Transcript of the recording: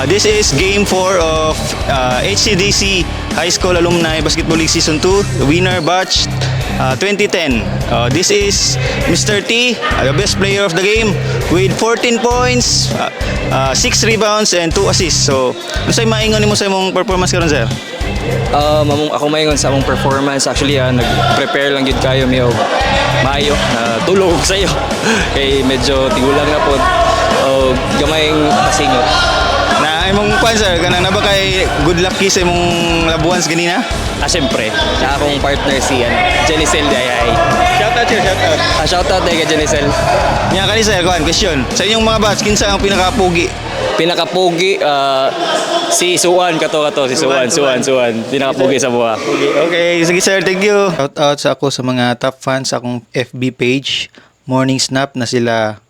This is Game 4 of HCDC High School Alumni Basketball League Season 2, the winner batch 2010. This is Mr. T, the best player of the game with 14 points, 6 rebounds, and 2 assists. So, ano sa'yo maingon mo sa imong performance karon sir? Ako maingon sa among performance. Actually, nag-prepare lang yun kayo miyo. Maayo, tulog sa iyo. Kay medyo tigulang na po. Gamayng pasingot. Na imong kwan sir, kanang na ba kay good lucky sa imong labuans ganina? Siyempre. Sa akong partner si Jenicel Dayay. Shoutout sir, shoutout. Shoutout kay Jenicel. Nya kani sir, kwan, question. Sa inyong mga batch, kinsa ang pinakapugi? Pinakapugi, si Suwan si Suwan. Pinakapugi sa buha. Okay, sige sir, thank you. Shout out sa ako sa mga top fans sa akong FB page, Morning Snap, na sila